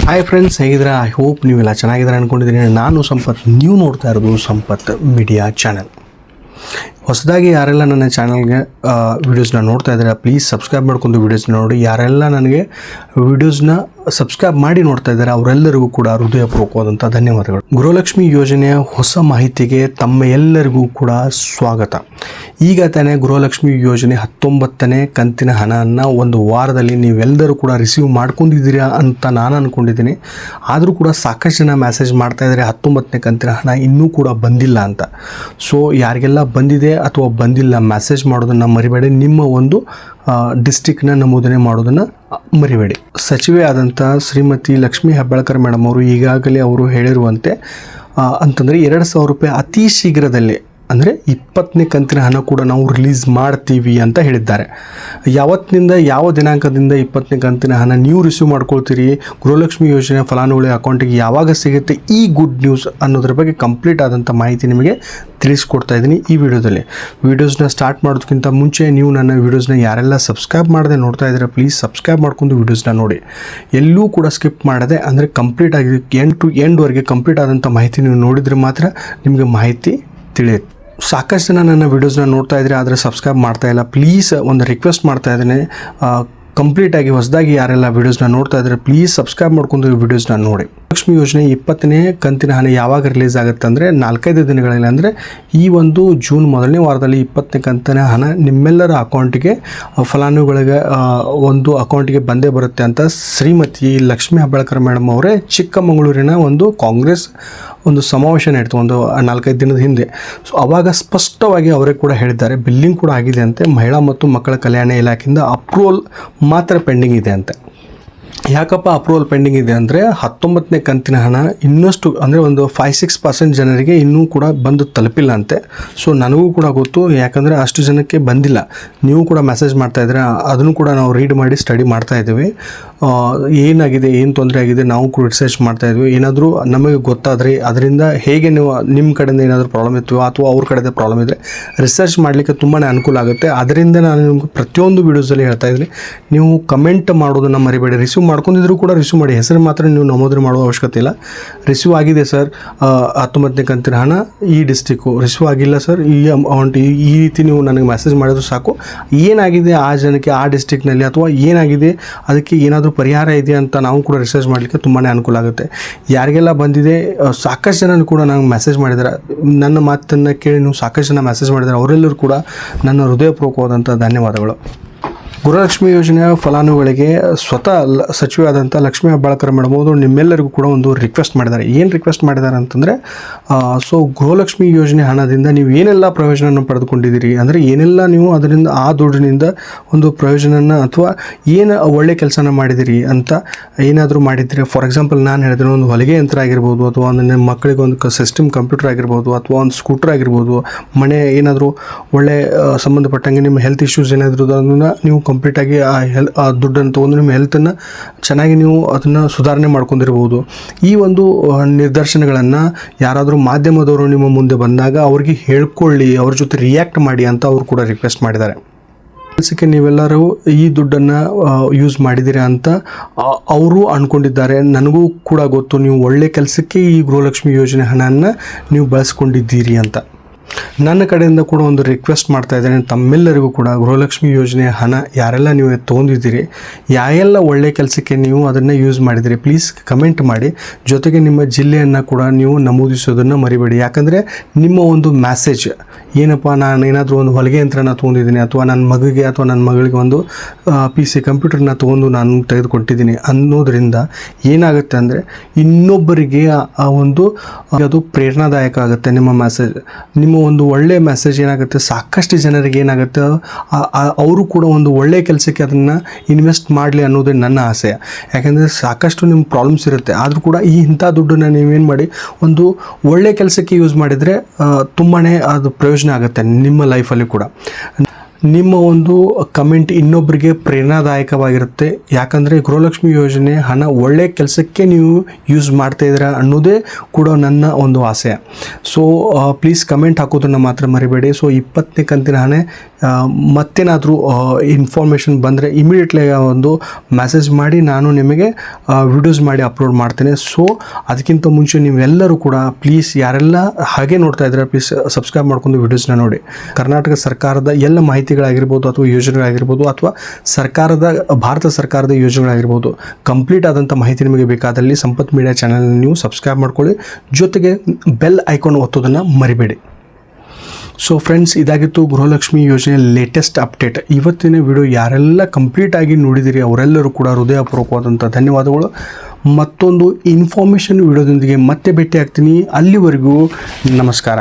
Hi friends, ಹೇಗಿದ್ರೆ I hope ನೀವೆಲ್ಲ ಚೆನ್ನಾಗಿದ್ದಾರೆ ಅಂದ್ಕೊಂಡಿದ್ದೀನಿ. ನಾನು ಸಂಪತ್, ನೀವು ನೋಡ್ತಾ ಇರೋದು ಸಂಪತ್ ಮೀಡಿಯಾ ಚಾನಲ್. ಹೊಸದಾಗಿ ಯಾರೆಲ್ಲ ನನ್ನ ಚಾನಲ್ಗೆ ವೀಡಿಯೋಸ್ನ ನೋಡ್ತಾ ಇದ್ದಾರೆ ಪ್ಲೀಸ್ ಸಬ್ಸ್ಕ್ರೈಬ್ ಮಾಡ್ಕೊಂಡು ವೀಡಿಯೋಸ್ನ ನೋಡಿ. ಯಾರೆಲ್ಲ ನನಗೆ ವೀಡಿಯೋಸ್ನ ಸಬ್ಸ್ಕ್ರೈಬ್ ಮಾಡಿ ನೋಡ್ತಾ ಇದ್ದಾರೆ ಅವರೆಲ್ಲರಿಗೂ ಕೂಡ ಹೃದಯಪೂರ್ವಕವಾದಂಥ ಧನ್ಯವಾದಗಳು. ಗೃಹಲಕ್ಷ್ಮಿ ಯೋಜನೆಯ ಹೊಸ ಮಾಹಿತಿಗೆ ತಮ್ಮ ಎಲ್ಲರಿಗೂ ಕೂಡ ಸ್ವಾಗತ. ಈಗ ತಾನೇ ಗೃಹಲಕ್ಷ್ಮಿ ಯೋಜನೆ 19ನೇ ಕಂತಿನ ಹಣವನ್ನು ಒಂದು ವಾರದಲ್ಲಿ ನೀವೆಲ್ಲರೂ ಕೂಡ ರಿಸೀವ್ ಮಾಡ್ಕೊಂಡಿದ್ದೀರಾ ಅಂತ ನಾನು ಅಂದ್ಕೊಂಡಿದ್ದೀನಿ. ಆದರೂ ಕೂಡ ಸಾಕಷ್ಟು ಜನ ಮೆಸೇಜ್ ಮಾಡ್ತಾ ಇದ್ದಾರೆ 19ನೇ ಕಂತಿನ ಹಣ ಇನ್ನೂ ಕೂಡ ಬಂದಿಲ್ಲ ಅಂತ. ಸೊ ಯಾರಿಗೆಲ್ಲ ಬಂದಿದೆ ಅಥವಾ ಬಂದಿಲ್ಲ ಮೆಸೇಜ್ ಮಾಡೋದನ್ನು ಮರಿಬೇಡಿ. ನಿಮ್ಮ ಒಂದು ಡಿಸ್ಟಿಕ್ನ ನಮೂದನೆ ಮಾಡೋದನ್ನು ಮರಿಬೇಡಿ. ಸಚಿವೆ ಆದಂಥ ಶ್ರೀಮತಿ ಲಕ್ಷ್ಮೀ ಹೆಬ್ಬಾಳ್ಕರ್ ಮೇಡಮ್ ಅವರು ಈಗಾಗಲೇ ಅವರು ಹೇಳಿರುವಂತೆ ಅಂತಂದರೆ 2,000 ರೂಪಾಯಿ ಅತಿ ಶೀಘ್ರದಲ್ಲೇ ಅಂದರೆ 20ನೇ ಕಂತಿನ ಹಣ ಕೂಡ ನಾವು ರಿಲೀಸ್ ಮಾಡ್ತೀವಿ ಅಂತ ಹೇಳಿದ್ದಾರೆ. ಯಾವತ್ತಿನಿಂದ ಯಾವ ದಿನಾಂಕದಿಂದ 20ನೇ ಕಂತಿನ ಹಣ ನೀವು ರಿಸೀವ್ ಮಾಡ್ಕೊಳ್ತೀರಿ, ಗೃಹಲಕ್ಷ್ಮಿ ಯೋಜನೆ ಫಲಾನುಭವಿ ಅಕೌಂಟಿಗೆ ಯಾವಾಗ ಸಿಗುತ್ತೆ, ಈ ಗುಡ್ ನ್ಯೂಸ್ ಅನ್ನೋದ್ರ ಬಗ್ಗೆ ಕಂಪ್ಲೀಟ್ ಆದಂಥ ಮಾಹಿತಿ ನಿಮಗೆ ತಿಳಿಸ್ಕೊಡ್ತಾ ಇದ್ದೀನಿ ಈ ವಿಡಿಯೋದಲ್ಲಿ. ವೀಡಿಯೋಸ್ನ ಸ್ಟಾರ್ಟ್ ಮಾಡೋದಕ್ಕಿಂತ ಮುಂಚೆ ನೀವು ನನ್ನ ವೀಡಿಯೋಸ್ನ ಯಾರೆಲ್ಲ ಸಬ್ಸ್ಕ್ರೈಬ್ ಮಾಡದೆ ನೋಡ್ತಾ ಇದ್ದೀರಾ ಪ್ಲೀಸ್ ಸಬ್ಸ್ಕ್ರೈಬ್ ಮಾಡ್ಕೊಂಡು ವೀಡಿಯೋಸ್ನ ನೋಡಿ. ಎಲ್ಲೂ ಕೂಡ ಸ್ಕಿಪ್ ಮಾಡದೆ ಅಂದರೆ ಕಂಪ್ಲೀಟ್ ಆಗಿ ಎಂಡ್ ಟು ಎಂಡ್ವರೆಗೆ ಕಂಪ್ಲೀಟ್ ಆದಂಥ ಮಾಹಿತಿ ನೀವು ನೋಡಿದರೆ ಮಾತ್ರ ನಿಮಗೆ ಮಾಹಿತಿ ತಿಳಿಯುತ್ತೆ. ಸಾಕಷ್ಟು ಜನ ನನ್ನ ವೀಡಿಯೋಸ್ನ ನೋಡ್ತಾ ಇದ್ರೆ ಆದರೆ ಸಬ್ಸ್ಕ್ರೈಬ್ ಮಾಡ್ತಾ ಇಲ್ಲ. ಪ್ಲೀಸ್ ಒಂದು ರಿಕ್ವೆಸ್ಟ್ ಮಾಡ್ತಾ ಇದ್ದೇನೆ, ಕಂಪ್ಲೀಟಾಗಿ ಹೊಸದಾಗಿ ಯಾರೆಲ್ಲ ವೀಡಿಯೋಸ್ನ ನೋಡ್ತಾ ಇದ್ದಾರೆ ಪ್ಲೀಸ್ ಸಬ್ಸ್ಕ್ರೈಬ್ ಮಾಡ್ಕೊಂಡು ವೀಡಿಯೋಸ್ನ ನೋಡಿ. ಲಕ್ಷ್ಮಿ ಯೋಜನೆ 20ನೇ ಕಂತಿನ ಹಣ ಯಾವಾಗ ರಿಲೀಸ್ ಆಗುತ್ತೆ ಅಂದರೆ 4-5 ದಿನಗಳಲ್ಲಿ, ಅಂದರೆ ಈ ಒಂದು ಜೂನ್ ಮೊದಲನೇ ವಾರದಲ್ಲಿ 20ನೇ ಕಂತಿನ ಹಣ ನಿಮ್ಮೆಲ್ಲರ ಅಕೌಂಟಿಗೆ ಫಲಾನುಭವಿಗಳಿಗೆ ಒಂದು ಅಕೌಂಟಿಗೆ ಬಂದೇ ಬರುತ್ತೆ ಅಂತ ಶ್ರೀಮತಿ ಲಕ್ಷ್ಮೀ ಹೆಬ್ಬಾಳ್ಕರ್ ಮೇಡಮ್ ಅವರೇ ಚಿಕ್ಕಮಗಳೂರಿನ ಒಂದು ಕಾಂಗ್ರೆಸ್ ಒಂದು ಸಮಾವೇಶ ನಡೆಯಿತು ಒಂದು 4-5 ದಿನದ ಹಿಂದೆ. ಸೊ ಆವಾಗ ಸ್ಪಷ್ಟವಾಗಿ ಅವರೇ ಕೂಡ ಹೇಳಿದ್ದಾರೆ, ಬಿಲ್ಲಿಂಗ್ ಕೂಡ ಆಗಿದೆ ಅಂತೆ. ಮಹಿಳಾ ಮತ್ತು ಮಕ್ಕಳ ಕಲ್ಯಾಣ ಇಲಾಖೆಯಿಂದ ಅಪ್ರೂವಲ್ ಮಾತ್ರ ಪೆಂಡಿಂಗ್ ಇದೆ ಅಂತೆ. ಯಾಕಪ್ಪ ಅಪ್ರೂವಲ್ ಪೆಂಡಿಂಗ್ ಇದೆ ಅಂದರೆ 19ನೇ ಕಂತಿನ ಹಣ ಇನ್ನಷ್ಟು ಅಂದರೆ ಒಂದು 5-6% ಜನರಿಗೆ ಇನ್ನೂ ಕೂಡ ಬಂದು ತಲುಪಿಲ್ಲ ಅಂತೆ. ಸೊ ನನಗೂ ಕೂಡ ಗೊತ್ತು, ಯಾಕಂದರೆ ಅಷ್ಟು ಜನಕ್ಕೆ ಬಂದಿಲ್ಲ. ನೀವು ಕೂಡ ಮೆಸೇಜ್ ಮಾಡ್ತಾಯಿದ್ರೆ ಅದನ್ನು ಕೂಡ ನಾವು ರೀಡ್ ಮಾಡಿ ಸ್ಟಡಿ ಮಾಡ್ತಾಯಿದ್ದೀವಿ. ಏನಾಗಿದೆ, ಏನು ತೊಂದರೆ ಆಗಿದೆ ನಾವು ಕೂಡ ರಿಸರ್ಚ್ ಮಾಡ್ತಾಯಿದ್ವಿ. ಏನಾದರೂ ನಮಗೆ ಗೊತ್ತಾದರೆ ಅದರಿಂದ ಹೇಗೆ ನೀವು ನಿಮ್ಮ ಕಡೆಯಿಂದ ಏನಾದರೂ ಪ್ರಾಬ್ಲಮ್ ಇತ್ತು ಅಥವಾ ಅವ್ರ ಕಡೆಯಿಂದ ಪ್ರಾಬ್ಲಮ್ ಇದ್ದರೆ ರಿಸರ್ಚ್ ಮಾಡಲಿಕ್ಕೆ ತುಂಬಾ ಅನುಕೂಲ ಆಗುತ್ತೆ. ಅದರಿಂದ ನಾನು ನಿಮ್ಗೆ ಪ್ರತಿಯೊಂದು ವೀಡಿಯೋಸಲ್ಲಿ ಹೇಳ್ತಾ ಇದ್ದೀನಿ, ನೀವು ಕಮೆಂಟ್ ಮಾಡೋದನ್ನು ಮರಿಬೇಡಿ. ರಿಸೀವ್ ಮಾಡ್ಕೊಂಡಿದ್ರು ಕೂಡ ರಿಸೀವ್ ಮಾಡಿ, ಹೆಸರು ಮಾತ್ರ ನೀವು ನಮೂದನೆ ಮಾಡುವ ಅವಶ್ಯಕತೆ ಇಲ್ಲ. ರಿಸೀವ್ ಆಗಿದೆ ಸರ್ 19ನೇ ಕಂತಿನ ಹಣ ಈ ಡಿಸ್ಟಿಕ್ಕು, ರಿಸೀವ್ ಆಗಿಲ್ಲ ಸರ್ ಈ ಅಮೌಂಟ್, ಈ ರೀತಿ ನೀವು ನನಗೆ ಮೆಸೇಜ್ ಮಾಡಿದ್ರು ಸಾಕು. ಏನಾಗಿದೆ ಆ ಜನಕ್ಕೆ ಆ ಡಿಸ್ಟಿಕ್ನಲ್ಲಿ ಅಥವಾ ಏನಾಗಿದೆ ಅದಕ್ಕೆ ಏನಾದರೂ ಪರಿಹಾರ ಇದೆ ಅಂತ ನಾವು ಕೂಡ ರಿಸರ್ಚ್ ಮಾಡಲಿಕ್ಕೆ ತುಂಬಾ ಅನುಕೂಲ ಆಗುತ್ತೆ. ಯಾರಿಗೆಲ್ಲ ಬಂದಿದೆ ಸಾಕಷ್ಟು ಜನ ಕೂಡ ನಂಗೆ ಮೆಸೇಜ್ ಮಾಡಿದ್ದಾರೆ. ನನ್ನ ಮಾತನ್ನು ಕೇಳಿ ನೀವು ಸಾಕಷ್ಟು ಜನ ಮೆಸೇಜ್ ಮಾಡಿದ್ದಾರೆ, ಅವರೆಲ್ಲರೂ ಕೂಡ ನನ್ನ ಹೃದಯಪೂರ್ವಕವಾದಂಥ ಧನ್ಯವಾದಗಳು. ಗೃಹಲಕ್ಷ್ಮಿ ಯೋಜನೆಯ ಫಲಾನುಭವಿಗಳಿಗೆ ಸ್ವತಃ ಸಚಿವೆ ಆದಂಥ ಲಕ್ಷ್ಮೀ ಹೆಬ್ಬಾಳ್ಕರ್ ಮೇಡಮ್ ಅವರು ನಿಮ್ಮೆಲ್ಲರಿಗೂ ಕೂಡ ಒಂದು ರಿಕ್ವೆಸ್ಟ್ ಮಾಡಿದ್ದಾರೆ. ಏನು ರಿಕ್ವೆಸ್ಟ್ ಮಾಡಿದ್ದಾರೆ ಅಂತಂದರೆ, ಸೊ ಗೃಹಲಕ್ಷ್ಮಿ ಯೋಜನೆ ಹಣದಿಂದ ನೀವು ಏನೆಲ್ಲ ಪ್ರಯೋಜನ ಪಡೆದುಕೊಂಡಿದ್ದೀರಿ, ಅಂದರೆ ಏನೆಲ್ಲ ನೀವು ಅದರಿಂದ ಆ ದುಡ್ಡಿನಿಂದ ಒಂದು ಪ್ರಯೋಜನ ಅಥವಾ ಏನು ಒಳ್ಳೆ ಕೆಲಸನ ಮಾಡಿದಿರಿ ಅಂತ ಏನಾದರೂ ಮಾಡಿದ್ದೀರಿ. ಫಾರ್ ಎಕ್ಸಾಂಪಲ್ ನಾನು ಹೇಳಿದ್ರೆ ಒಂದು ಹೊಲಿಗೆ ಯಂತ್ರ ಆಗಿರ್ಬೋದು, ಅಥವಾ ಒಂದು ನಿಮ್ಮ ಮಕ್ಕಳಿಗೆ ಒಂದು ಸಿಸ್ಟಮ್ ಕಂಪ್ಯೂಟರ್ ಆಗಿರ್ಬೋದು, ಅಥವಾ ಒಂದು ಸ್ಕೂಟರ್ ಆಗಿರ್ಬೋದು, ಮನೆ ಏನಾದರೂ ಒಳ್ಳೆ ಸಂಬಂಧಪಟ್ಟಂಗೆ ನಿಮ್ಮ ಹೆಲ್ತ್ ಇಶ್ಯೂಸ್ ಏನಾದರೂ ಅದನ್ನು ನೀವು ಕಂಪ್ಲೀಟಾಗಿ ಆ ದುಡ್ಡನ್ನು ತೊಗೊಂಡು ನಿಮ್ಮ ಹೆಲ್ತನ್ನು ಚೆನ್ನಾಗಿ ನೀವು ಅದನ್ನು ಸುಧಾರಣೆ ಮಾಡ್ಕೊಂಡಿರ್ಬೋದು. ಈ ಒಂದು ನಿದರ್ಶನಗಳನ್ನು ಯಾರಾದರೂ ಮಾಧ್ಯಮದವರು ನಿಮ್ಮ ಮುಂದೆ ಬಂದಾಗ ಅವ್ರಿಗೆ ಹೇಳ್ಕೊಳ್ಳಿ, ಅವ್ರ ಜೊತೆ ರಿಯಾಕ್ಟ್ ಮಾಡಿ ಅಂತ ಅವರು ಕೂಡ ರಿಕ್ವೆಸ್ಟ್ ಮಾಡಿದ್ದಾರೆ. ಕೆಲಸಕ್ಕೆ ನೀವೆಲ್ಲರೂ ಈ ದುಡ್ಡನ್ನು ಯೂಸ್ ಮಾಡಿದ್ದೀರಾ ಅಂತ ಅವರು ಅಂದ್ಕೊಂಡಿದ್ದಾರೆ. ನನಗೂ ಕೂಡ ಗೊತ್ತು, ನೀವು ಒಳ್ಳೆ ಕೆಲಸಕ್ಕೆ ಈ ಗೃಹಲಕ್ಷ್ಮಿ ಯೋಜನೆ ಹಣವನ್ನು ನೀವು ಬಳಸ್ಕೊಂಡಿದ್ದೀರಿ ಅಂತ. ನನ್ನ ಕಡೆಯಿಂದ ಕೂಡ ಒಂದು ರಿಕ್ವೆಸ್ಟ್ ಮಾಡ್ತಾ ಇದ್ದೇನೆ ತಮ್ಮೆಲ್ಲರಿಗೂ ಕೂಡ, ಗೃಹಲಕ್ಷ್ಮಿ ಯೋಜನೆಯ ಹಣ ಯಾರೆಲ್ಲ ನೀವು ತೊಗೊಂಡಿದ್ದೀರಿ, ಯಾರೆಲ್ಲ ಒಳ್ಳೆ ಕೆಲಸಕ್ಕೆ ನೀವು ಅದನ್ನು ಯೂಸ್ ಮಾಡಿದ್ದೀರಿ ಪ್ಲೀಸ್ ಕಮೆಂಟ್ ಮಾಡಿ. ಜೊತೆಗೆ ನಿಮ್ಮ ಜಿಲ್ಲೆಯನ್ನು ಕೂಡ ನೀವು ನಮೂದಿಸೋದನ್ನು ಮರಿಬೇಡಿ. ಯಾಕಂದರೆ ನಿಮ್ಮ ಒಂದು ಮ್ಯಾಸೇಜ್ ಏನಪ್ಪ, ನಾನು ಏನಾದರೂ ಒಂದು ಹೊಲಿಗೆ ಯಂತ್ರನ ತೊಗೊಂಡಿದ್ದೀನಿ ಅಥವಾ ನನ್ನ ಮಗುಗೆ ಅಥವಾ ನನ್ನ ಮಗಳಿಗೆ ಒಂದು PC ಕಂಪ್ಯೂಟರ್ನ ತೊಗೊಂಡು ನಾನು ತೆಗೆದುಕೊಟ್ಟಿದ್ದೀನಿ ಅನ್ನೋದರಿಂದ ಏನಾಗುತ್ತೆ ಅಂದರೆ ಇನ್ನೊಬ್ಬರಿಗೆ ಆ ಒಂದು ಅದು ಪ್ರೇರಣಾದಾಯಕ ಆಗುತ್ತೆ. ನಿಮ್ಮ ಮ್ಯಾಸೇಜ್, ನಿಮ್ಮ ಒಂದು ಒಳ್ಳೆಯ ಮೆಸೇಜ್ ಏನಾಗುತ್ತೆ ಸಾಕಷ್ಟು ಜನರಿಗೆ ಏನಾಗುತ್ತೆ ಅವರು ಕೂಡ ಒಂದು ಒಳ್ಳೆಯ ಕೆಲಸಕ್ಕೆ ಅದನ್ನು ಇನ್ವೆಸ್ಟ್ ಮಾಡಲಿ ಅನ್ನೋದೇ ನನ್ನ ಆಸೆ. ಯಾಕೆಂದರೆ ಸಾಕಷ್ಟು ನಿಮ್ಮ ಪ್ರಾಬ್ಲಮ್ಸ್ ಇರುತ್ತೆ, ಆದರೂ ಕೂಡ ಇಂಥ ದುಡ್ಡನ್ನು ನೀವೇನು ಮಾಡಿ ಒಂದು ಒಳ್ಳೆಯ ಕೆಲಸಕ್ಕೆ ಯೂಸ್ ಮಾಡಿದರೆ ತುಂಬಾ ಅದು ಪ್ರಯೋಜನ ಆಗುತ್ತೆ ನಿಮ್ಮ ಲೈಫಲ್ಲಿ ಕೂಡ. ನಿಮ್ಮ ಒಂದು ಕಮೆಂಟ್ ಇನ್ನೊಬ್ಬರಿಗೆ ಪ್ರೇರಣಾದಾಯಕವಾಗಿರುತ್ತೆ. ಯಾಕಂದರೆ ಗೃಹಲಕ್ಷ್ಮಿ ಯೋಜನೆ ಹಣ ಒಳ್ಳೆ ಕೆಲಸಕ್ಕೆ ನೀವು ಯೂಸ್ ಮಾಡ್ತಾ ಇದ್ದೀರಾ ಅನ್ನೋದೇ ಕೂಡ ನನ್ನ ಒಂದು ಆಸೆ. ಸೊ ಪ್ಲೀಸ್ ಕಮೆಂಟ್ ಹಾಕೋದನ್ನು ಮಾತ್ರ ಮರಿಬೇಡಿ. ಸೊ 20ನೇ ಕಂತಿನ ಹಣ ಮತ್ತೇನಾದರೂ ಇನ್ಫಾರ್ಮೇಷನ್ ಬಂದರೆ ಇಮಿಡಿಯೇಟ್ಲಿ ಒಂದು ಮೆಸೇಜ್ ಮಾಡಿ ನಾನು ನಿಮಗೆ ವಿಡಿಯೋಸ್ ಮಾಡಿ ಅಪ್ಲೋಡ್ ಮಾಡ್ತೇನೆ. ಸೊ ಅದಕ್ಕಿಂತ ಮುಂಚೆ ನೀವೆಲ್ಲರೂ ಕೂಡ ಪ್ಲೀಸ್ ಯಾರೆಲ್ಲ ಹಾಗೆ ನೋಡ್ತಾ ಇದ್ದೀರಾ ಪ್ಲೀಸ್ ಸಬ್ಸ್ಕ್ರೈಬ್ ಮಾಡ್ಕೊಂಡು ವಿಡಿಯೋಸ್ನ ನೋಡಿ. ಕರ್ನಾಟಕ ಸರ್ಕಾರದ ಎಲ್ಲ ಮಾಹಿತಿಗಳಾಗಿರ್ಬೋದು ಅಥವಾ ಯೋಜನೆಗಳಾಗಿರ್ಬೋದು ಅಥವಾ ಭಾರತ ಸರ್ಕಾರದ ಯೋಜನೆಗಳಾಗಿರ್ಬೋದು, ಕಂಪ್ಲೀಟ್ ಆದಂಥ ಮಾಹಿತಿ ನಿಮಗೆ ಬೇಕಾದಲ್ಲಿ ಸಂಪತ್ ಮೀಡಿಯಾ ಚಾನಲ್ ನೀವು ಸಬ್ಸ್ಕ್ರೈಬ್ ಮಾಡ್ಕೊಳ್ಳಿ. ಜೊತೆಗೆ ಬೆಲ್ ಐಕಾನ್ ಒತ್ತೋದನ್ನು ಮರಿಬೇಡಿ. ಸೊ ಫ್ರೆಂಡ್ಸ್, ಇದಾಗಿತ್ತು ಗೃಹಲಕ್ಷ್ಮಿ ಯೋಜನೆ ಲೇಟೆಸ್ಟ್ ಅಪ್ಡೇಟ್. ಇವತ್ತಿನ ವಿಡಿಯೋ ಯಾರೆಲ್ಲ ಕಂಪ್ಲೀಟಾಗಿ ನೋಡಿದಿರಿ ಅವರೆಲ್ಲರೂ ಕೂಡ ಹೃದಯಪೂರ್ವಕವಾದಂಥ ಧನ್ಯವಾದಗಳು. ಮತ್ತೊಂದು ಇನ್ಫಾರ್ಮೇಷನ್ ವಿಡಿಯೋದೊಂದಿಗೆ ಮತ್ತೆ ಭೇಟಿ ಆಗ್ತೀನಿ. ಅಲ್ಲಿವರೆಗೂ ನಮಸ್ಕಾರ.